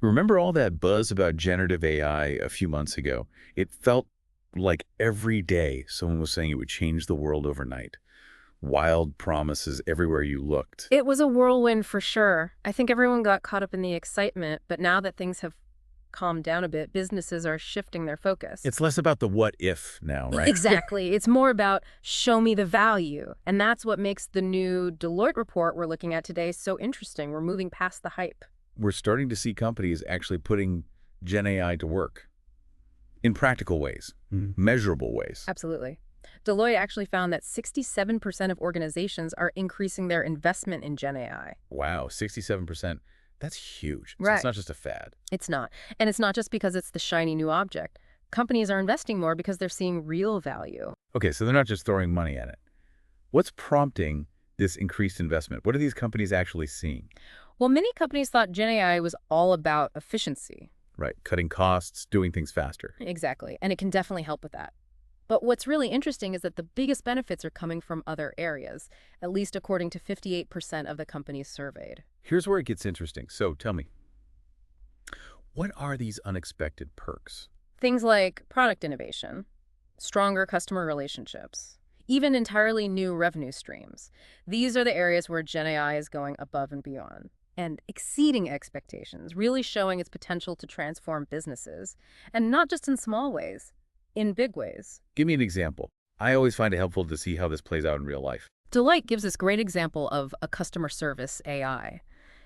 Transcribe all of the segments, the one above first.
Remember all that buzz about generative AI a few months ago? It felt like every day someone was saying it would change the world overnight. Wild promises everywhere you looked. It was a whirlwind for sure. I think everyone got caught up in the excitement, but now that things have calmed down a bit, businesses are shifting their focus. It's less about the what if now, right? Exactly. It's more about show me the value. And that's what makes the new Deloitte report we're looking at today so interesting. We're moving past the hype. We're starting to see companies actually putting Gen AI to work in practical ways, measurable ways. Absolutely. Deloitte actually found that 67% of organizations are increasing their investment in Gen AI. Wow, 67%. That's huge. So Right. it's not just a fad. It's not. And it's not just because it's the shiny new object. Companies are investing more because they're seeing real value. Okay, so they're not just throwing money at it. What's prompting this increased investment? What are these companies actually seeing? Well, many companies thought Gen AI was all about efficiency. Right, cutting costs, doing things faster. Exactly. And it can definitely help with that. But what's really interesting is that the biggest benefits are coming from other areas, at least according to 58% of the companies surveyed. Here's where it gets interesting. So tell me, what are these unexpected perks? Things like product innovation, stronger customer relationships, even entirely new revenue streams. These are the areas where Gen AI is going above and beyond and exceeding expectations, really showing its potential to transform businesses, and not just in small ways, in big ways. Give me an example. I always find it helpful to see how this plays out in real life. Deloitte gives this great example of a customer service AI.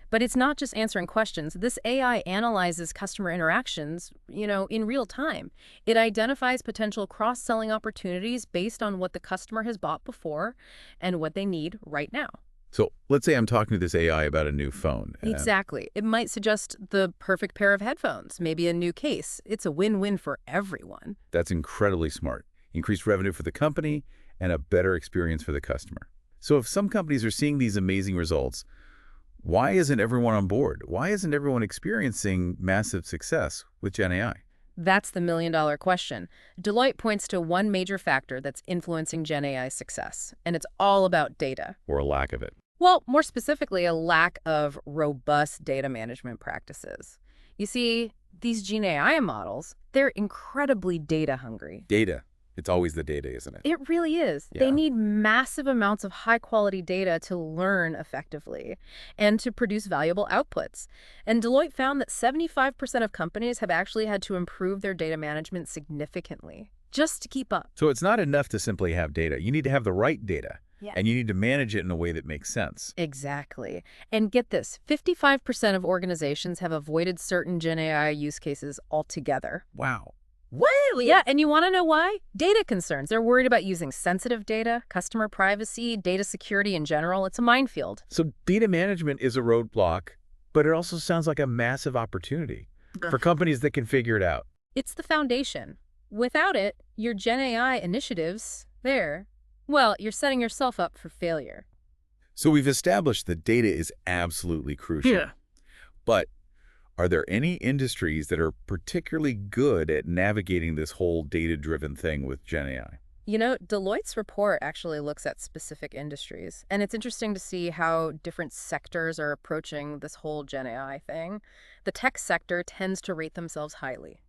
But it's not just answering questions. This AI analyzes customer interactions, in real time. It identifies potential cross-selling opportunities based on what the customer has bought before and what they need right now. So let's say I'm talking to this AI about a new phone. Exactly. It might suggest the perfect pair of headphones, maybe a new case. It's a win-win for everyone. That's incredibly smart. Increased revenue for the company and a better experience for the customer. So if some companies are seeing these amazing results, why isn't everyone on board? Why isn't everyone experiencing massive success with Gen AI? That's the million-dollar question. Deloitte points to one major factor that's influencing Gen AI's success, and it's all about data. Or a lack of it. Well, more specifically, a lack of robust data management practices. You see, these Gen AI models, they're incredibly data hungry. Data. It's always the data, isn't it? It really is. Yeah. They need massive amounts of high-quality data to learn effectively and to produce valuable outputs. And Deloitte found that 75% of companies have actually had to improve their data management significantly just to keep up. So it's not enough to simply have data. You need to have the right data. Yeah. And you need to manage it in a way that makes sense. Exactly. And get this, 55% of organizations have avoided certain Gen AI use cases altogether. Wow. Really? Yeah, and you want to know why? Data concerns. They're worried about using sensitive data, customer privacy, data security in general. It's a minefield. So data management is a roadblock, but it also sounds like a massive opportunity for companies that can figure it out. It's the foundation. Without it, your Gen AI initiatives, well, you're setting yourself up for failure. So we've established that data is absolutely crucial. Yeah. But are there any industries that are particularly good at navigating this whole data-driven thing with Gen AI? Deloitte's report actually looks at specific industries, and it's interesting to see how different sectors are approaching this whole Gen AI thing. The tech sector tends to rate themselves highly,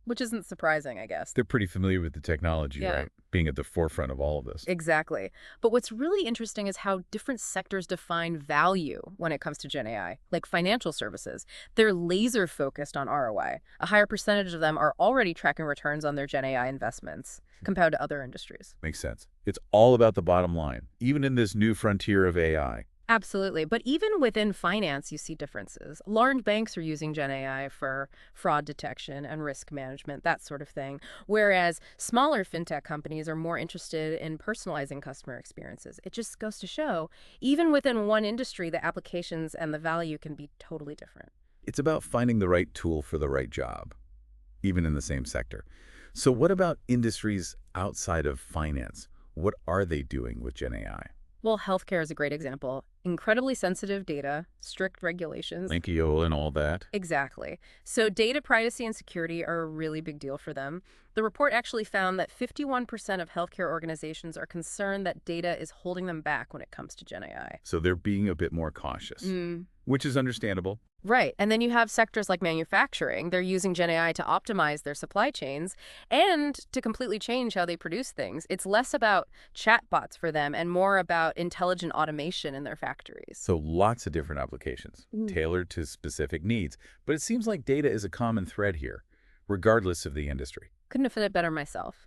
which isn't surprising, I guess. They're pretty familiar with the technology, Yeah. right? Being at the forefront of all of this. Exactly. But what's really interesting is how different sectors define value when it comes to Gen AI, like financial services. They're laser focused on ROI. A higher percentage of them are already tracking returns on their Gen AI investments compared to other industries. Makes sense. It's all about the bottom line, even in this new frontier of AI. Absolutely. But even within finance, you see differences. Large banks are using Gen AI for fraud detection and risk management, that sort of thing. Whereas smaller fintech companies are more interested in personalizing customer experiences. It just goes to show, even within one industry, the applications and the value can be totally different. It's about finding the right tool for the right job, even in the same sector. So what about industries outside of finance? What are they doing with Gen AI? Well, healthcare is a great example. Incredibly sensitive data, strict regulations. Linkio and all that. Exactly. So data privacy and security are a really big deal for them. The report actually found that 51% of healthcare organizations are concerned that data is holding them back when it comes to Gen AI. So they're being a bit more cautious, which is understandable. Right. And then you have sectors like manufacturing. They're using GenAI to optimize their supply chains and to completely change how they produce things. It's less about chatbots for them and more about intelligent automation in their factories. So lots of different applications, tailored to specific needs. But it seems like data is a common thread here, regardless of the industry. Couldn't have said it better myself.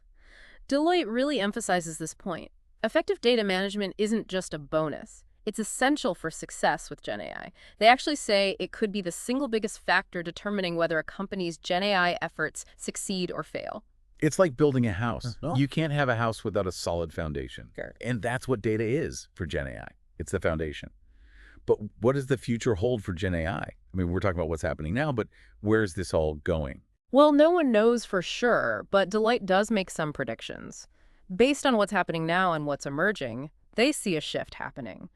Deloitte really emphasizes this point. Effective data management isn't just a bonus. It's essential for success with GenAI. They actually say it could be the single biggest factor determining whether a company's GenAI efforts succeed or fail. It's like building a house. Oh. You can't have a house without a solid foundation. Sure. And that's what data is for GenAI. It's the foundation. But what does the future hold for GenAI? I mean, we're talking about what's happening now, but where's this all going? Well, no one knows for sure, but Deloitte does make some predictions. Based on what's happening now and what's emerging, they see a shift happening.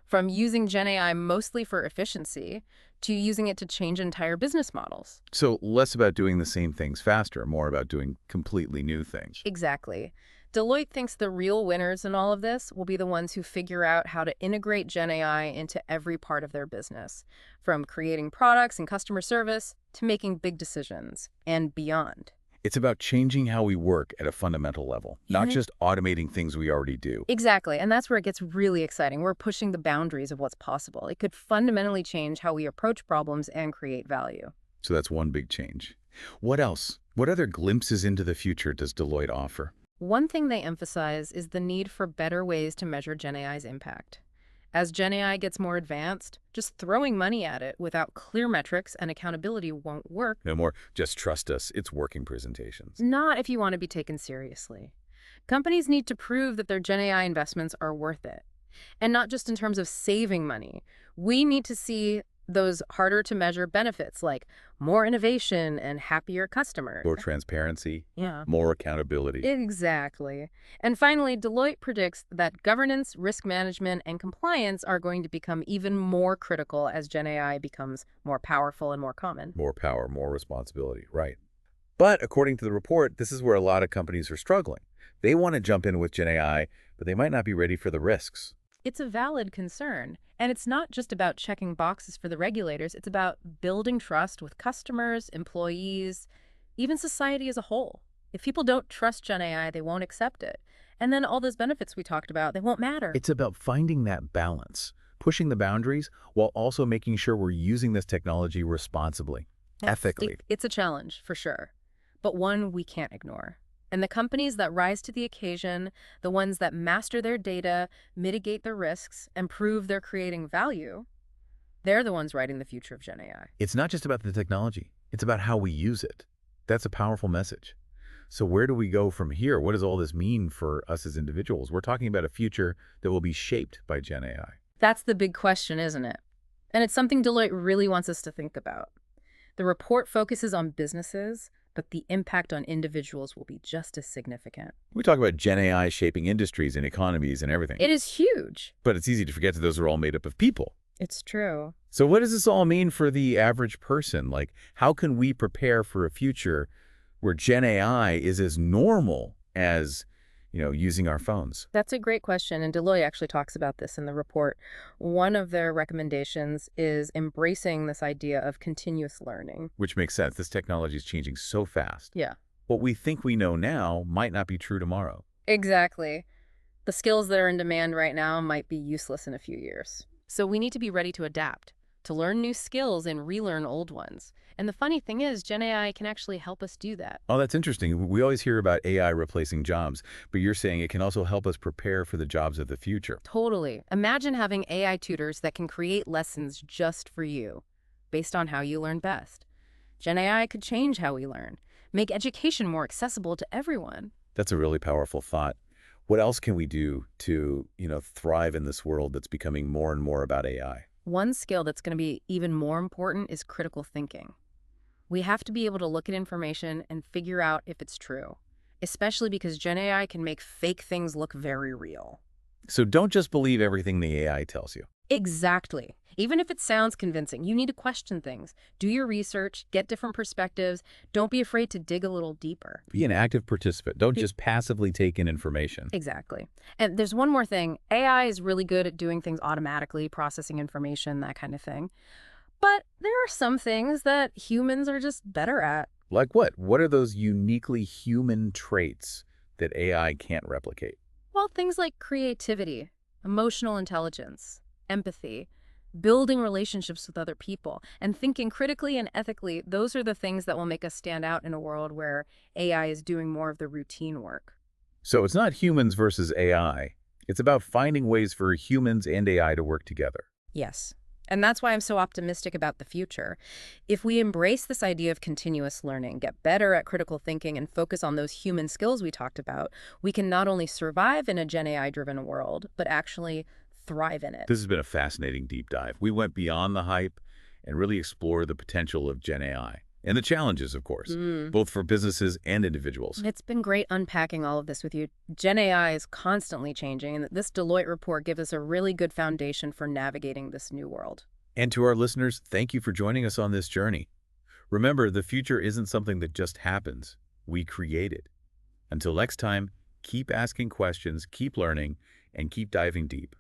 From using GenAI mostly for efficiency to using it to change entire business models. So less about doing the same things faster, more about doing completely new things. Exactly. Deloitte thinks the real winners in all of this will be the ones who figure out how to integrate GenAI into every part of their business, from creating products and customer service to making big decisions and beyond. It's about changing how we work at a fundamental level, not just automating things we already do. Exactly, and that's where it gets really exciting. We're pushing the boundaries of what's possible. It could fundamentally change how we approach problems and create value. So that's one big change. What else? What other glimpses into the future does Deloitte offer? One thing they emphasize is the need for better ways to measure GenAI's impact. As GenAI gets more advanced, just throwing money at it without clear metrics and accountability won't work. No more, just trust us, it's working presentations. Not if you want to be taken seriously. Companies need to prove that their GenAI investments are worth it. And not just in terms of saving money. We need to see those harder to measure benefits like more innovation and happier customers. More transparency, Yeah. more accountability. Exactly. And finally, Deloitte predicts that governance, risk management, and compliance are going to become even more critical as GenAI becomes more powerful and more common. More power, more responsibility, right. But according to the report, this is where a lot of companies are struggling. They want to jump in with GenAI, but they might not be ready for the risks. It's a valid concern. And it's not just about checking boxes for the regulators. It's about building trust with customers, employees, even society as a whole. If people don't trust GenAI, they won't accept it. And then all those benefits we talked about, they won't matter. It's about finding that balance, pushing the boundaries while also making sure we're using this technology responsibly, ethically. It's a challenge, for sure, but one we can't ignore. And the companies that rise to the occasion, the ones that master their data, mitigate the risks, and prove they're creating value, they're the ones writing the future of GenAI. It's not just about the technology. It's about how we use it. That's a powerful message. So where do we go from here? What does all this mean for us as individuals? We're talking about a future that will be shaped by GenAI. That's the big question, isn't it? And it's something Deloitte really wants us to think about. The report focuses on businesses, but the impact on individuals will be just as significant. We talk about GenAI shaping industries and economies and everything. It is huge. But it's easy to forget that those are all made up of people. It's true. So what does this all mean for the average person? Like, how can we prepare for a future where GenAI is as normal as, using our phones? That's a great question, and Deloitte actually talks about this in the report. One of their recommendations is embracing this idea of continuous learning. Which makes sense. This technology is changing so fast. Yeah. What we think we know now might not be true tomorrow. Exactly. The skills that are in demand right now might be useless in a few years. So we need to be ready to adapt, to learn new skills and relearn old ones. And the funny thing is, GenAI can actually help us do that. Oh, that's interesting. We always hear about AI replacing jobs, but you're saying it can also help us prepare for the jobs of the future. Totally. Imagine having AI tutors that can create lessons just for you, based on how you learn best. GenAI could change how we learn, make education more accessible to everyone. That's a really powerful thought. What else can we do to, thrive in this world that's becoming more and more about AI? One skill that's going to be even more important is critical thinking. We have to be able to look at information and figure out if it's true, especially because GenAI can make fake things look very real. So don't just believe everything the AI tells you. Exactly. Even if it sounds convincing, you need to question things. Do your research, get different perspectives. Don't be afraid to dig a little deeper. Be an active participant. Don't just passively take in information. Exactly. And there's one more thing. AI is really good at doing things automatically, processing information, that kind of thing. But there are some things that humans are just better at. Like what? What are those uniquely human traits that AI can't replicate? Well, things like creativity, emotional intelligence, empathy, building relationships with other people, and thinking critically and ethically, those are the things that will make us stand out in a world where AI is doing more of the routine work. So it's not humans versus AI. It's about finding ways for humans and AI to work together. Yes. And that's why I'm so optimistic about the future. If we embrace this idea of continuous learning, get better at critical thinking, and focus on those human skills we talked about, we can not only survive in a Gen AI-driven world, but actually thrive in it. This has been a fascinating deep dive. We went beyond the hype and really explored the potential of Gen AI and the challenges, of course, Mm. both for businesses and individuals. It's been great unpacking all of this with you. Gen AI is constantly changing, and this Deloitte report gives us a really good foundation for navigating this new world. And to our listeners, thank you for joining us on this journey. Remember, the future isn't something that just happens. We create it. Until next time, keep asking questions, keep learning, and keep diving deep.